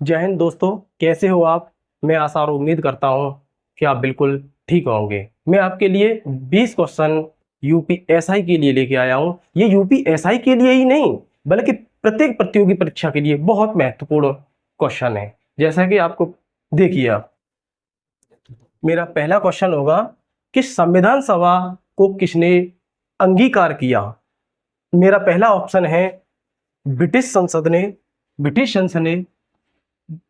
जय हिंद दोस्तों, कैसे हो आप। मैं आशा और उम्मीद करता हूँ कि आप बिल्कुल ठीक होंगे। मैं आपके लिए 20 क्वेश्चन यूपीएसआई के लिए लेके आया हूँ। ये यूपीएसआई के लिए ही नहीं बल्कि प्रत्येक प्रतियोगी परीक्षा के लिए बहुत महत्वपूर्ण क्वेश्चन है। जैसा कि आपको देखिए, आप मेरा पहला क्वेश्चन होगा कि संविधान सभा को किसने अंगीकार किया। मेरा पहला ऑप्शन है ब्रिटिश संसद ने, ब्रिटिश संसद ने।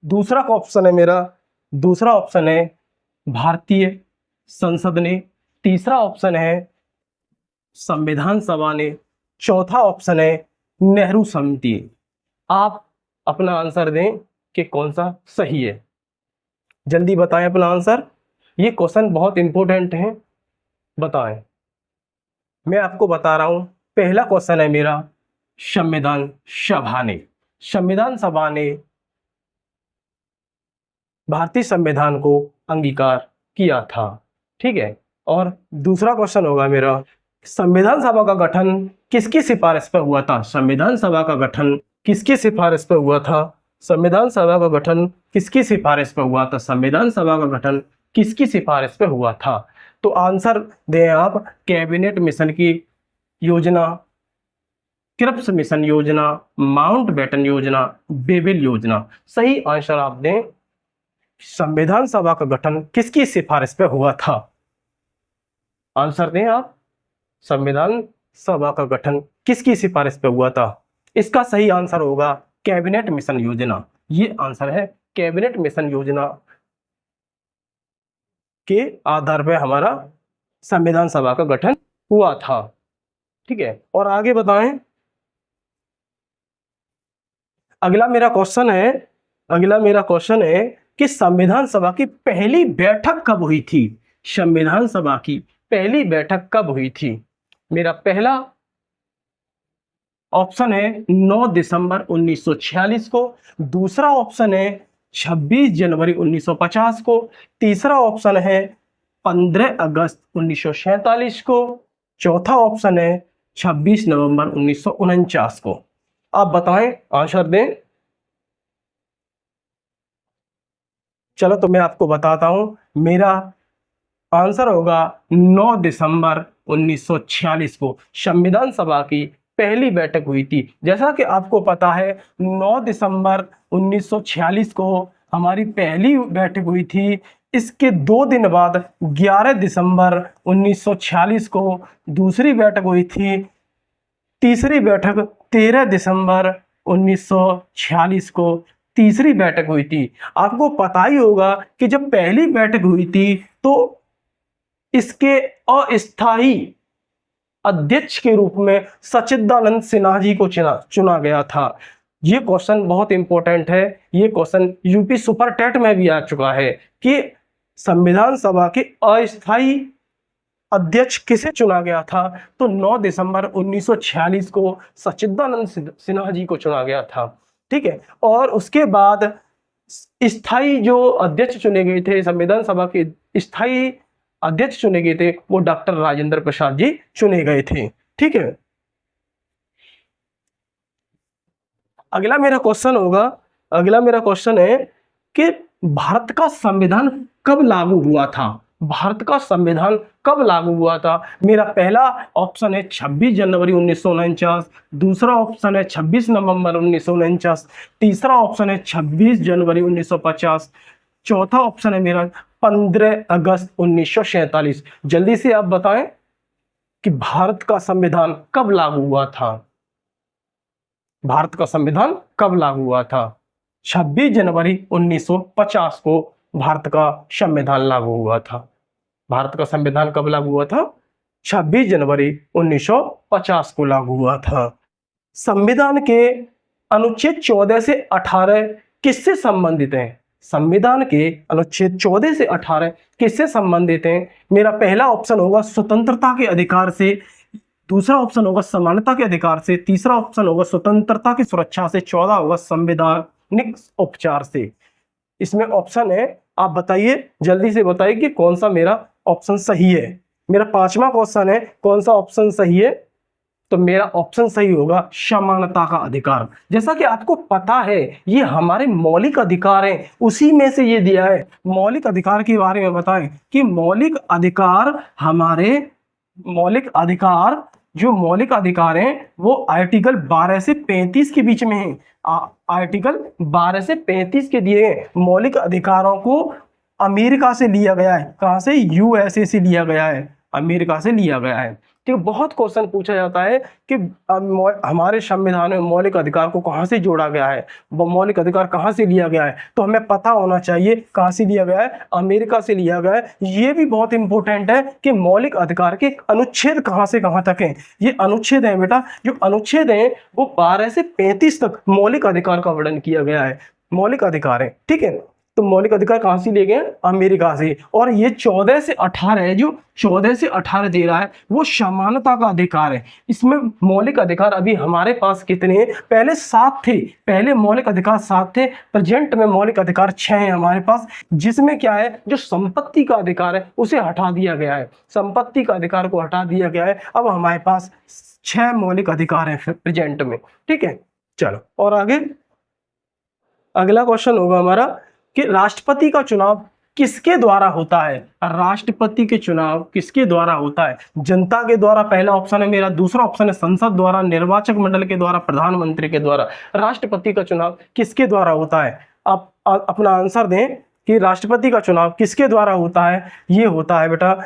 दूसरा ऑप्शन है भारतीय संसद ने। तीसरा ऑप्शन है संविधान सभा ने। चौथा ऑप्शन है नेहरू समिति। आप अपना आंसर दें कि कौन सा सही है। जल्दी बताएं अपना आंसर। ये क्वेश्चन बहुत इंपॉर्टेंट है, बताएं। मैं आपको बता रहा हूं, पहला क्वेश्चन है मेरा, संविधान सभा ने भारतीय संविधान को अंगीकार किया था। ठीक है। और दूसरा क्वेश्चन होगा मेरा, संविधान सभा का गठन किसकी सिफारिश पर हुआ था। संविधान सभा का गठन किसकी सिफारिश पर हुआ था। संविधान सभा का गठन किसकी सिफारिश पर हुआ था। संविधान सभा का गठन किसकी सिफारिश पर हुआ था। तो आंसर दें आप। कैबिनेट मिशन की योजना, क्रिप्स मिशन योजना, माउंटबेटन योजना, बेबिल योजना। सही आंसर आप दें। संविधान सभा का गठन किसकी सिफारिश पर हुआ था। आंसर दें आप। संविधान सभा का गठन किसकी सिफारिश पर हुआ था। इसका सही आंसर होगा कैबिनेट मिशन योजना। ये आंसर है, कैबिनेट मिशन योजना के आधार पर हमारा संविधान सभा का गठन हुआ था। ठीक है। और आगे बताएं। अगला मेरा क्वेश्चन है कि संविधान सभा की पहली बैठक कब हुई थी। संविधान सभा की पहली बैठक कब हुई थी। मेरा पहला ऑप्शन है 9 दिसंबर 1946 को। दूसरा ऑप्शन है 26 जनवरी 1950 को। तीसरा ऑप्शन है 15 अगस्त 1947 को। चौथा ऑप्शन है 26 नवंबर 1949 को। आप बताएं, आंसर दें। चलो तो मैं आपको बताता हूं। मेरा आंसर होगा 9 दिसंबर 1946 को संविधान सभा की पहली बैठक हुई थी। जैसा कि आपको पता है 9 दिसंबर 1946 को हमारी पहली बैठक हुई थी। इसके 2 दिन बाद 11 दिसंबर 1946 को दूसरी बैठक हुई थी। तीसरी बैठक 13 दिसंबर 1946 को तीसरी बैठक हुई थी। आपको पता ही होगा कि जब पहली बैठक हुई थी तो इसके अस्थायी अध्यक्ष के रूप में सच्चिदानंद सिन्हा जी को चुना गया था। ये क्वेश्चन बहुत इंपॉर्टेंट है। ये क्वेश्चन यूपी सुपर टेट में भी आ चुका है कि संविधान सभा के अस्थायी अध्यक्ष किसे चुना गया था। तो 9 दिसंबर 1946 को सच्चिदानंद सिन्हा जी को चुना गया था। ठीक है। और उसके बाद स्थायी जो अध्यक्ष चुने गए थे, संविधान सभा के स्थायी अध्यक्ष चुने गए थे, वो डॉक्टर राजेंद्र प्रसाद जी चुने गए थे। ठीक है। अगला मेरा क्वेश्चन है कि भारत का संविधान कब लागू हुआ था। भारत का संविधान कब लागू हुआ था। मेरा पहला ऑप्शन है 26 जनवरी 1949। दूसरा ऑप्शन है 26 नवंबर 1949। तीसरा ऑप्शन है 26 जनवरी 1950। चौथा ऑप्शन है मेरा 15 अगस्त 1947। जल्दी से आप बताएं कि भारत का संविधान कब लागू हुआ था। भारत का संविधान कब लागू हुआ था। 26 जनवरी 1950 को भारत का संविधान लागू हुआ था। भारत का संविधान कब लागू हुआ था। 26 जनवरी 1950 को लागू हुआ था। संविधान के अनुच्छेद 14 से 18 किससे संबंधित हैं। संविधान के अनुच्छेद 14 से 18 किससे संबंधित हैं। मेरा पहला ऑप्शन होगा स्वतंत्रता के अधिकार से। दूसरा ऑप्शन होगा समानता के अधिकार से। तीसरा ऑप्शन होगा स्वतंत्रता की सुरक्षा से। चौथा होगा संवैधानिक उपचार से। इसमें ऑप्शन है, आप बताइए, जल्दी से बताइए कि कौन सा मेरा ऑप्शन सही है। मेरा पांचवा क्वेश्चन है, कौन सा ऑप्शन सही है। तो मेरा ऑप्शन सही होगा समानता का अधिकार। जैसा कि आपको पता है ये हमारे मौलिक अधिकार हैं, उसी में से ये दिया है। मौलिक अधिकार के बारे में बताएं कि मौलिक अधिकार हमारे मौलिक अधिकार जो मौलिक अधिकार हैं वो आर्टिकल 12 से 35 के बीच में हैं। आर्टिकल 12 से 35 के दिए गए मौलिक अधिकारों को अमेरिका से लिया गया है। कहां से? यूएसए से लिया गया है, अमेरिका से लिया गया है। ठीक है, बहुत क्वेश्चन पूछा जाता है कि हमारे संविधान में मौलिक अधिकार को कहां से जोड़ा गया है, वो मौलिक अधिकार कहां से लिया गया है, तो हमें पता होना चाहिए कहां से लिया गया है, अमेरिका से लिया गया है। ये भी बहुत इंपॉर्टेंट है कि मौलिक अधिकार के अनुच्छेद कहां से कहां तक है। ये अनुच्छेद है बेटा, जो अनुच्छेद है वो 12 से 35 तक मौलिक अधिकार का वर्णन किया गया है, मौलिक अधिकार है। ठीक है, तो मौलिक अधिकार कहां से लिए गए? अमेरिका से। और ये 14 से 18 है, जो 14 से 18 दे रहा है वो समानता का अधिकार है। इसमें मौलिक अधिकार अभी हमारे पास कितने हैं? पहले 7 थे, पहले मौलिक अधिकार 7 थे, प्रेजेंट में मौलिक अधिकार 6 हैं हमारे पास। जिसमें क्या है, जो संपत्ति का अधिकार है उसे हटा दिया गया है, संपत्ति का अधिकार को हटा दिया गया है। अब हमारे पास 6 मौलिक अधिकार हैं प्रेजेंट में। ठीक है, चलो और आगे अगला क्वेश्चन होगा हमारा कि राष्ट्रपति का चुनाव किसके द्वारा होता है? राष्ट्रपति के चुनाव किसके द्वारा होता है? जनता के द्वारा, पहला ऑप्शन है मेरा। दूसरा ऑप्शन है संसद द्वारा, निर्वाचक मंडल के द्वारा, प्रधानमंत्री के द्वारा। राष्ट्रपति का चुनाव किसके द्वारा होता है? आप अपना आंसर दें कि राष्ट्रपति का चुनाव किसके द्वारा होता है। ये होता है बेटा,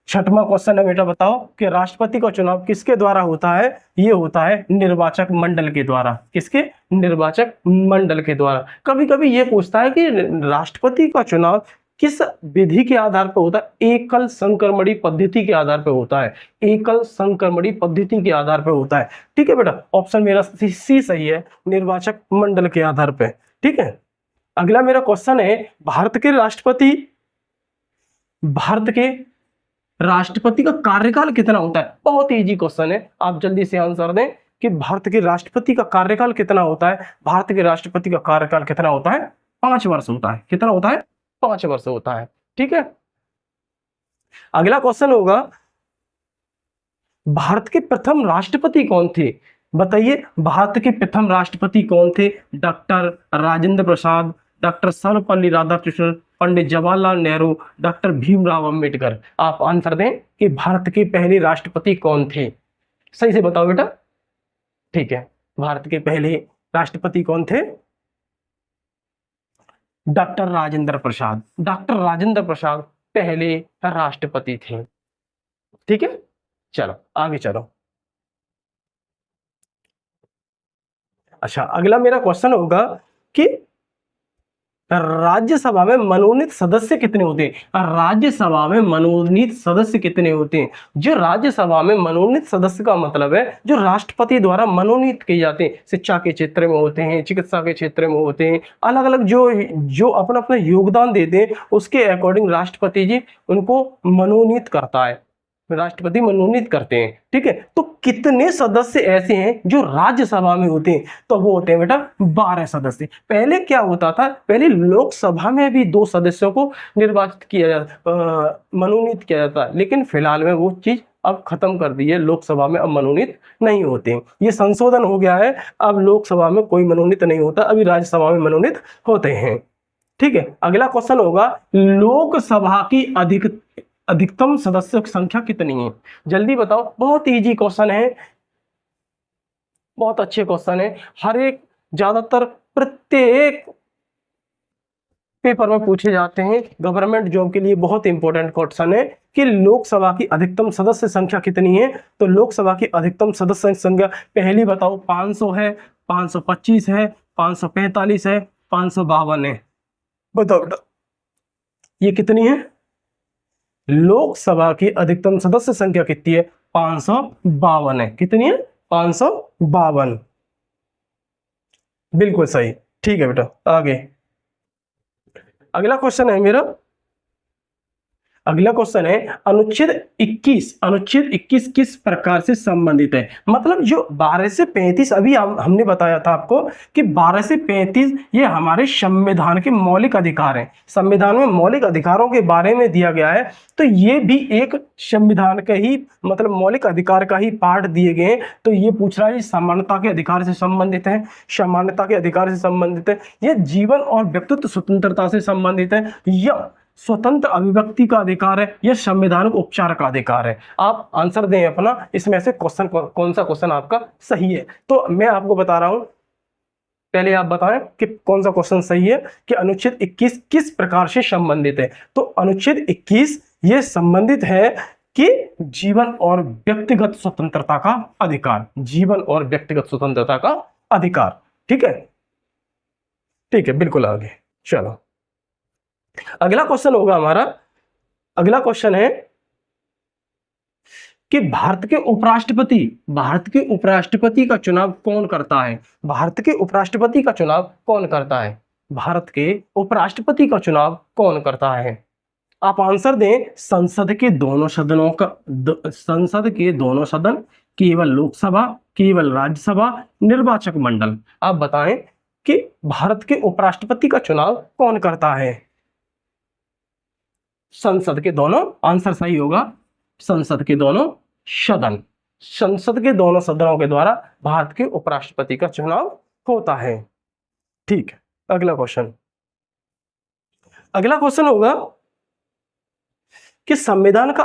छठवां क्वेश्चन है बेटा, बताओ कि राष्ट्रपति का चुनाव किसके द्वारा होता है। ये होता है निर्वाचक मंडल के द्वारा। किसके? निर्वाचक मंडल के द्वारा। कभी कभी ये पूछता है कि राष्ट्रपति का चुनाव किस विधि के आधार पर होता है? एकल संक्रमणी पद्धति के आधार पर होता है, एकल संक्रमणी पद्धति के आधार पर होता है। ठीक है बेटा, ऑप्शन मेरा सी सही है, निर्वाचक मंडल के आधार पर। ठीक है, अगला मेरा क्वेश्चन है भारत के राष्ट्रपति का कार्यकाल कितना होता है? बहुत इजी क्वेश्चन है, आप जल्दी से आंसर दें कि भारत के राष्ट्रपति का कार्यकाल कितना होता है। भारत के राष्ट्रपति का कार्यकाल कितना होता है? 5 वर्ष होता है। कितना होता है? 5 वर्ष होता है। ठीक है, अगला क्वेश्चन होगा भारत के प्रथम राष्ट्रपति कौन थे? बताइए, भारत के प्रथम राष्ट्रपति कौन थे? Doctor Rajendra Prasad, doctor Sarvepalli Radhakrishnan, Pandit Jawaharlal Nehru, doctor Bhimrao Ambedkar. आप आंसर दें कि भारत के पहले राष्ट्रपति कौन थे। सही से बताओ बेटा। ठीक है, भारत के पहले राष्ट्रपति कौन थे? डॉक्टर राजेंद्र प्रसाद। डॉक्टर राजेंद्र प्रसाद पहले राष्ट्रपति थे। ठीक है, चलो आगे चलो। अच्छा, अगला मेरा क्वेश्चन होगा कि राज्यसभा में मनोनीत सदस्य कितने होते हैं? राज्यसभा में मनोनीत सदस्य कितने होते हैं? जो राज्यसभा में मनोनीत सदस्य का मतलब है जो राष्ट्रपति द्वारा मनोनीत किए जाते हैं। शिक्षा के क्षेत्र में होते हैं, चिकित्सा के क्षेत्र में होते हैं, अलग अलग जो अपना अपना योगदान देते हैं उसके अकॉर्डिंग राष्ट्रपति जी उनको मनोनीत करता है, राष्ट्रपति मनोनीत करते हैं। ठीक है, तो कितने सदस्य ऐसे हैं जो राज्यसभा में होते हैं? तो वो होते हैं बेटा 12 सदस्य। पहले क्या होता था, पहले लोकसभा में भी 2 सदस्यों को निर्वाचित किया जाता, मनोनीत किया जाता, लेकिन फिलहाल में वो चीज अब खत्म कर दी है, लोकसभा में अब मनोनीत नहीं होते हैं। ये संशोधन हो गया है, अब लोकसभा में कोई मनोनीत नहीं होता, अभी राज्यसभा में मनोनीत होते हैं। ठीक है, अगला क्वेश्चन होगा लोकसभा की अधिकतम सदस्यों की संख्या कितनी है? जल्दी बताओ, बहुत इजी क्वेश्चन है, बहुत अच्छे क्वेश्चन है, हर एक ज्यादातर प्रत्येक पेपर में पूछे जाते हैं, गवर्नमेंट जॉब के लिए बहुत इंपॉर्टेंट क्वेश्चन है कि लोकसभा की अधिकतम सदस्य संख्या कितनी है। तो लोकसभा की अधिकतम सदस्य संख्या पहली बताओ, 500 है, 525 है, 545 है, 552 है। बताओ बेटा ये कितनी है? लोकसभा की अधिकतम सदस्य संख्या कितनी है? 552 है। कितनी है? 552। बिल्कुल सही। ठीक है बेटा, आगे अगला क्वेश्चन है मेरा, अगला क्वेश्चन है अनुच्छेद 21 किस प्रकार से संबंधित है। मतलब जो 12 से 35 अभी हमने बताया था आपको कि 12 से 35 ये हमारे संविधान के मौलिक अधिकार हैं। संविधान में मौलिक अधिकारों के बारे में दिया गया है, तो ये भी एक संविधान का ही मतलब मौलिक अधिकार का ही पार्ट दिए गए हैं। तो ये पूछ रहा है समानता के अधिकार से संबंधित है, समानता के अधिकार से संबंधित है, ये जीवन और व्यक्तित्व स्वतंत्रता से संबंधित है, या स्वतंत्र अभिव्यक्ति का अधिकार है, यह संवैधानिक उपचार का अधिकार है। आप आंसर दें अपना, इसमें से क्वेश्चन कौन सा क्वेश्चन आपका सही है। तो मैं आपको बता रहा हूं, पहले आप बताएं कि कौन सा क्वेश्चन सही है कि अनुच्छेद 21 किस प्रकार से संबंधित है। तो अनुच्छेद 21 ये संबंधित है कि जीवन और व्यक्तिगत स्वतंत्रता का अधिकार, जीवन और व्यक्तिगत स्वतंत्रता का अधिकार। ठीक है, ठीक है, बिल्कुल आगे चलो। अगला क्वेश्चन होगा हमारा, अगला क्वेश्चन है कि भारत के उपराष्ट्रपति का चुनाव कौन करता है। भारत के उपराष्ट्रपति का चुनाव कौन करता है। भारत के उपराष्ट्रपति का चुनाव कौन करता है। आप आंसर दें। संसद के दोनों सदनों का, संसद के दोनों सदन, केवल लोकसभा, केवल राज्यसभा, निर्वाचक मंडल। आप बताएं कि भारत के उपराष्ट्रपति का चुनाव कौन करता है। संसद के दोनों, आंसर सही होगा संसद के दोनों सदन। संसद के दोनों सदनों के द्वारा भारत के उपराष्ट्रपति का चुनाव होता है। ठीक है, अगला क्वेश्चन, अगला क्वेश्चन होगा कि संविधान का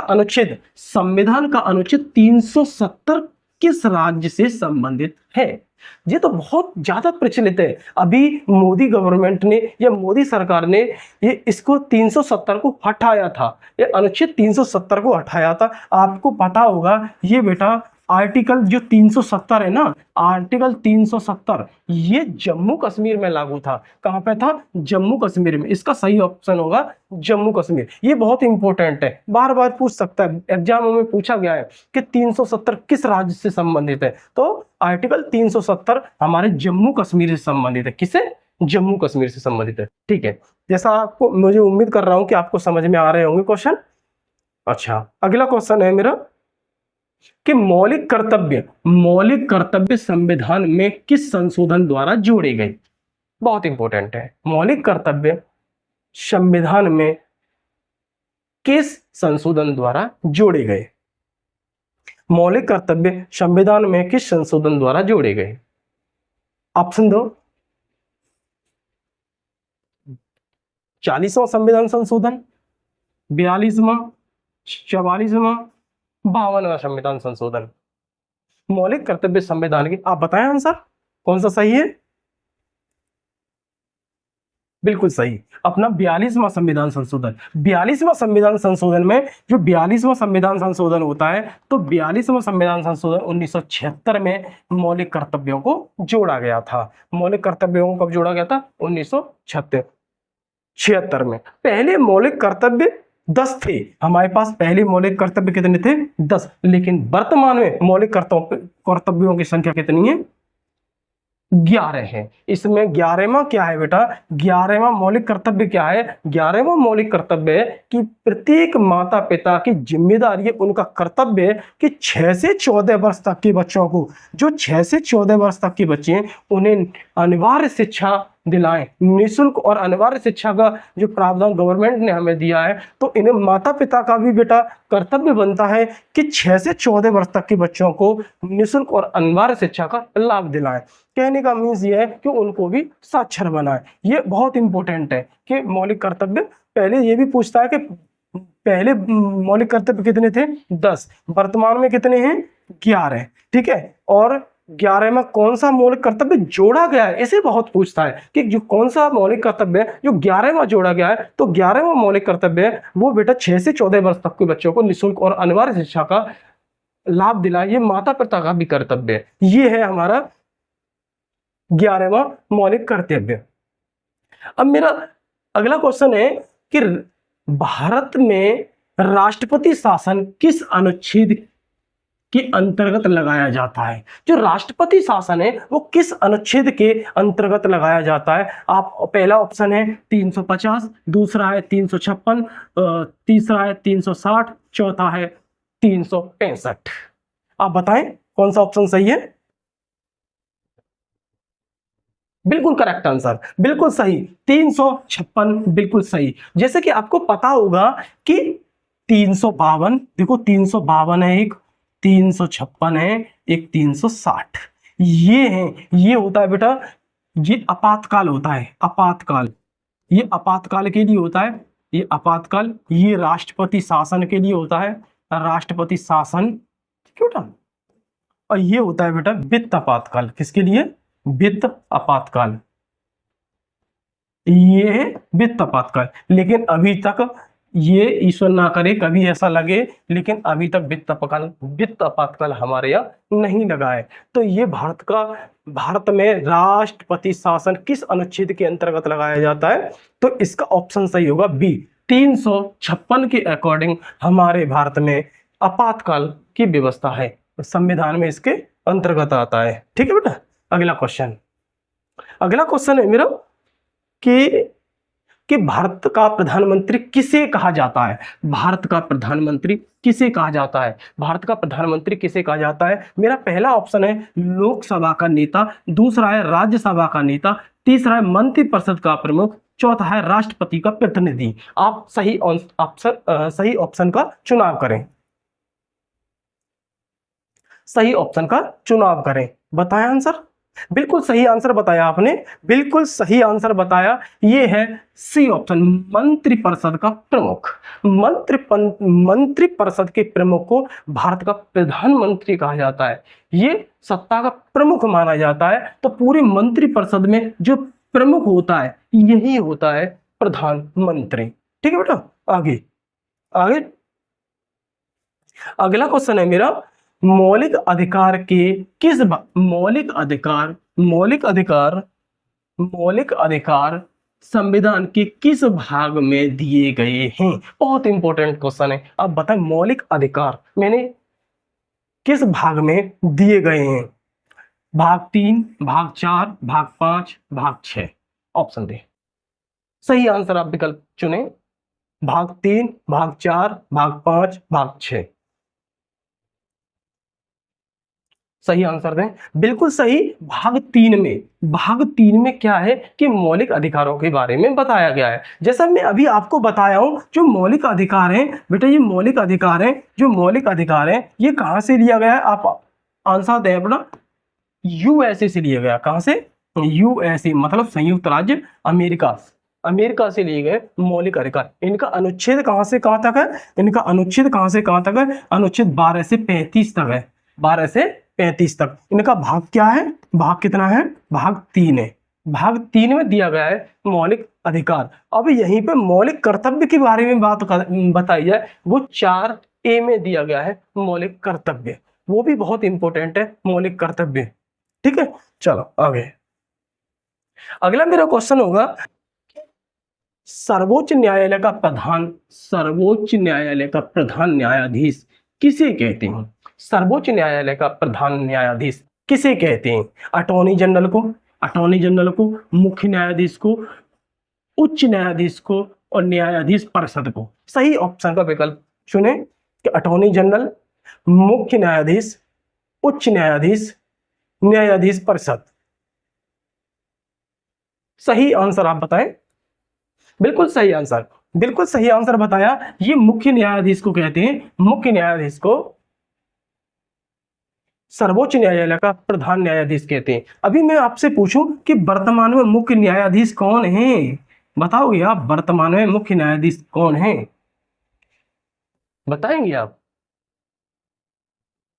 अनुच्छेद 370 किस राज्य से संबंधित है। ये तो बहुत ज्यादा प्रचलित है। अभी मोदी गवर्नमेंट ने या मोदी सरकार ने ये इसको 370 को हटाया था, ये अनुच्छेद 370 को हटाया था। आपको पता होगा ये बेटा आर्टिकल जो 370 है ना, आर्टिकल 370 ये जम्मू कश्मीर में लागू था। कहां पे था? जम्मू कश्मीर में। इसका सही ऑप्शन होगा जम्मू कश्मीर। ये बहुत इंपॉर्टेंट है, बार बार पूछ सकता है, एग्जाम में पूछा गया है कि 370 किस राज्य से संबंधित है। तो आर्टिकल 370 हमारे जम्मू कश्मीर से संबंधित है। किसे? जम्मू कश्मीर से संबंधित है। ठीक है, जैसा आपको, मुझे उम्मीद कर रहा हूं कि आपको समझ में आ रहे होंगे क्वेश्चन। अच्छा, अगला क्वेश्चन है मेरा कि मौलिक कर्तव्य संविधान में किस संशोधन द्वारा जोड़े गए। बहुत इंपॉर्टेंट है, मौलिक कर्तव्य संविधान में किस संशोधन द्वारा जोड़े गए। मौलिक कर्तव्य संविधान में किस संशोधन द्वारा जोड़े गए। ऑप्शन दो। 40वां संविधान संशोधन, 42वां, 44वां, 52वां संविधान संशोधन। मौलिक कर्तव्य संविधान के, आप बताएं आंसर कौन सा सही है। बिल्कुल सही, अपना 42वां संविधान संशोधन। 42वां संविधान संशोधन में जो 42वां संविधान संशोधन होता है, तो 42वां संविधान संशोधन 1976 में मौलिक कर्तव्यों को जोड़ा गया था। मौलिक कर्तव्यों को कब जोड़ा गया था? 1976 में। पहले मौलिक कर्तव्य 10 थे हमारे पास, पहले मौलिक कर्तव्य कितने थे? 10। लेकिन वर्तमान में मौलिक कर्तव्यों की संख्या कितनी है? 11 है। इसमें 11वां क्या है बेटा? 11वां मौलिक कर्तव्य क्या है? 11वां मौलिक कर्तव्य है कि प्रत्येक माता पिता की जिम्मेदारी है, उनका कर्तव्य है कि 6 से 14 वर्ष तक के बच्चों को, जो 6 से 14 वर्ष तक के बच्चे हैं, उन्हें अनिवार्य शिक्षा दिलाएं। निःशुल्क और अनिवार्य शिक्षा का जो प्रावधान गवर्नमेंट ने हमें दिया है, तो इन्हें माता पिता का भी बेटा कर्तव्य बनता है कि 6 से 14 वर्ष तक के बच्चों को निःशुल्क और अनिवार्य शिक्षा का लाभ दिलाएं। कहने का मीन्स ये है कि उनको भी साक्षर बनाएं। ये बहुत इंपॉर्टेंट है कि मौलिक कर्तव्य, पहले ये भी पूछता है कि पहले मौलिक कर्तव्य कितने थे? 10, वर्तमान में कितने हैं? 11। ठीक है, और 11 में कौन सा मौलिक कर्तव्य जोड़ा गया है, इसे बहुत पूछता है कि जो कौन सा मौलिक कर्तव्य है जो 11वां जोड़ा गया है। तो 11वां मौलिक कर्तव्य है वो बेटा 6 से 14 वर्ष तक के बच्चों को निःशुल्क और अनिवार्य शिक्षा का लाभ दिलाए। ये माता पिता का भी कर्तव्य है। ये है हमारा 11वां मौलिक कर्तव्य। अब मेरा अगला क्वेश्चन है कि भारत में राष्ट्रपति शासन किस अनुच्छेद के अंतर्गत लगाया जाता है? जो राष्ट्रपति शासन है वो किस अनुच्छेद के अंतर्गत लगाया जाता है? आप पहला ऑप्शन है 350, दूसरा है 356, तीसरा है 360, चौथा है 365। आप बताएं कौन सा ऑप्शन सही है? बिल्कुल करेक्ट आंसर, बिल्कुल सही, 356 बिल्कुल सही। जैसे कि आपको पता होगा कि 352, देखो 352 है एक, 356 है एक, 360 ये है। ये होता है बेटा, ये आपातकाल होता है, आपातकाल, ये आपातकाल के लिए होता है, ये आपातकाल, ये राष्ट्रपति शासन के लिए होता है, राष्ट्रपति शासन, ठीक है बेटा। और ये होता है बेटा वित्त आपातकाल, किसके लिए? वित्त आपातकाल, ये है वित्त आपातकाल। लेकिन अभी तक ये, ईश्वर ना करे कभी ऐसा लगे, लेकिन अभी तक वित्त आपातकाल हमारे यहाँ नहीं लगा है। तो ये भारत में राष्ट्रपति शासन किस अनुच्छेद के अंतर्गत लगाया जाता है? तो इसका ऑप्शन सही होगा बी, 356 के अकॉर्डिंग हमारे भारत में आपातकाल की व्यवस्था है, संविधान में इसके अंतर्गत आता है। ठीक है बेटा। अगला क्वेश्चन है मेरा कि भारत का प्रधानमंत्री किसे कहा जाता है? भारत का प्रधानमंत्री किसे कहा जाता है? भारत का प्रधानमंत्री किसे कहा जाता है? मेरा पहला ऑप्शन है लोकसभा का नेता, दूसरा है राज्यसभा का नेता, तीसरा है मंत्रिपरिषद का प्रमुख, चौथा है राष्ट्रपति का प्रतिनिधि। आप सही ऑप्शन का चुनाव करें, सही ऑप्शन का चुनाव करें। बताएं आंसर। बिल्कुल सही आंसर बताया आपने, बिल्कुल सही आंसर बताया। ये है सी ऑप्शन, मंत्रिपरिषद का प्रमुख। मंत्रिपरिषद के प्रमुख को भारत का प्रधानमंत्री कहा जाता है, ये सत्ता का प्रमुख माना जाता है। तो पूरे मंत्रिपरिषद में जो प्रमुख होता है यही होता है प्रधानमंत्री। ठीक है बेटा। आगे अगला क्वेश्चन है मेरा, मौलिक अधिकार संविधान के किस भाग में दिए गए हैं? बहुत इंपॉर्टेंट क्वेश्चन है। अब बताएं मौलिक अधिकार मैंने किस भाग में दिए गए हैं? भाग 3, भाग 4, भाग 5, भाग 6। ऑप्शन दे, सही आंसर आप विकल्प चुने। भाग 3, भाग 4, भाग 5, भाग 6। सही आंसर दें। बिल्कुल सही, भाग 3 में क्या है कि मौलिक अधिकारों के बारे में बताया गया है। जैसा मैं अभी आपको बताया हूं, जो मौलिक अधिकार हैं बेटा, ये मौलिक अधिकार हैं, जो मौलिक अधिकार हैं ये कहां से लिया गया है? आप आंसर दें अपना। यूएसए से लिया गया। कहां से? यूएसए मतलब संयुक्त राज्य अमेरिका से लिए गए मौलिक अधिकार। इनका अनुच्छेद कहां से कहां तक है? इनका अनुच्छेद कहां से कहां तक है? अनुच्छेद 12 से 35 तक है, 12 से 35 तक। इनका भाग क्या है? भाग कितना है? भाग 3 है। भाग 3 में दिया गया है मौलिक अधिकार। अब यहीं पे मौलिक कर्तव्य के बारे में बात बताई जाए, वो 4A में दिया गया है मौलिक कर्तव्य, वो भी बहुत इंपॉर्टेंट है मौलिक कर्तव्य। ठीक है, चलो आगे। अगला मेरा क्वेश्चन होगा, सर्वोच्च न्यायालय का प्रधान न्यायाधीश किसे कहते हैं? सर्वोच्च न्यायालय का प्रधान न्यायाधीश किसे कहते हैं? अटॉर्नी जनरल को, मुख्य न्यायाधीश को, उच्च न्यायाधीश को और न्यायाधीश परिषद को। सही ऑप्शन का विकल्प चुने कि अटॉर्नी जनरल, मुख्य न्यायाधीश, उच्च न्यायाधीश, न्यायाधीश परिषद। सही आंसर आप बताएं। बिल्कुल सही आंसर बताया। ये मुख्य न्यायाधीश को कहते हैं, मुख्य न्यायाधीश को सर्वोच्च न्यायालय का प्रधान न्यायाधीश कहते हैं। अभी मैं आपसे पूछूं कि वर्तमान में मुख्य न्यायाधीश कौन है? बताओगे आप वर्तमान में मुख्य न्यायाधीश कौन है? बताएंगे आप?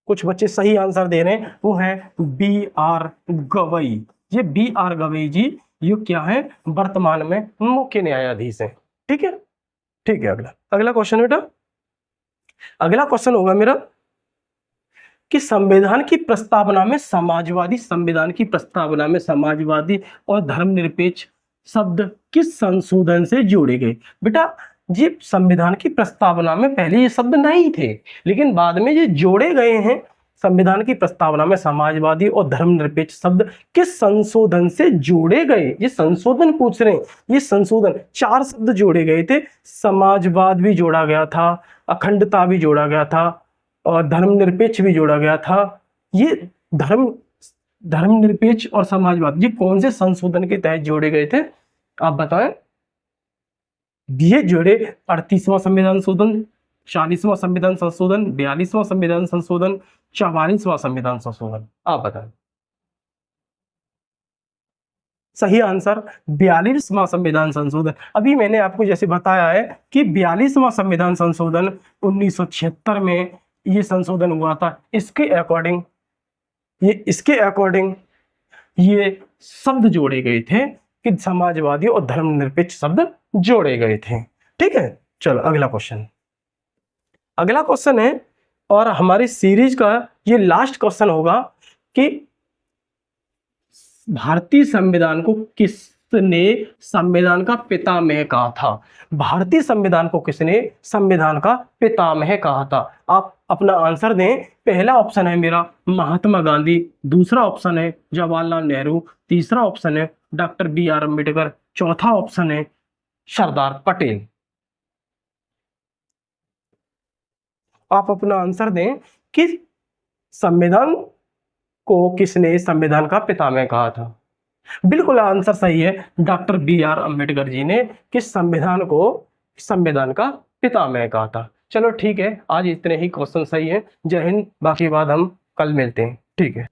कुछ बच्चे सही आंसर दे रहे हैं, वो है B.R. गवई। ये B.R. गवई जी ये क्या है? वर्तमान में मुख्य न्यायाधीश है। ठीक है। अगला क्वेश्चन बेटा, अगला क्वेश्चन होगा मेरा कि संविधान की प्रस्तावना में समाजवादी और धर्मनिरपेक्ष शब्द किस संशोधन से जोड़े गए? बेटा ये संविधान की प्रस्तावना में पहले ये शब्द नहीं थे, लेकिन बाद में ये जोड़े गए हैं। संविधान की प्रस्तावना में समाजवादी और धर्मनिरपेक्ष शब्द किस संशोधन से जोड़े गए? ये संशोधन पूछ रहे हैं, ये संशोधन 4 शब्द जोड़े गए थे। समाजवाद भी जोड़ा गया था, अखंडता भी जोड़ा गया था और धर्मनिरपेक्ष भी जोड़ा गया था। ये धर्मनिरपेक्ष और समाजवाद ये कौन से संशोधन के तहत जोड़े गए थे, आप बताएं? ये जोड़े 38वां संविधान संशोधन, 40वां संविधान संशोधन, 42वां संविधान संशोधन, 44वां संविधान संशोधन, आप बताएं। सही आंसर 42वां संविधान संशोधन। अभी मैंने आपको जैसे बताया है कि 42वां संविधान संशोधन 1976 में ये संशोधन हुआ था। इसके अकॉर्डिंग ये शब्द जोड़े गए थे कि समाजवादी और धर्मनिरपेक्ष शब्द जोड़े गए थे। ठीक है, चलो अगला क्वेश्चन है और हमारी सीरीज का ये लास्ट क्वेश्चन होगा कि भारतीय संविधान को किसने संविधान का पितामह कहा था? भारतीय संविधान को किसने संविधान का पितामह कहा था? आप अपना आंसर दें। पहला ऑप्शन है मेरा महात्मा गांधी, दूसरा ऑप्शन है जवाहरलाल नेहरू, तीसरा ऑप्शन है डॉक्टर BR अम्बेडकर, चौथा ऑप्शन है सरदार पटेल। आप अपना आंसर दें कि संविधान को किसने संविधान का पितामह कहा था। बिल्कुल आंसर सही है, डॉक्टर BR अम्बेडकर जी ने किस संविधान को संविधान का पितामह कहा था। चलो ठीक है, आज इतने ही क्वेश्चन सही है। जय हिंद, बाकी बात हम कल मिलते हैं। ठीक है।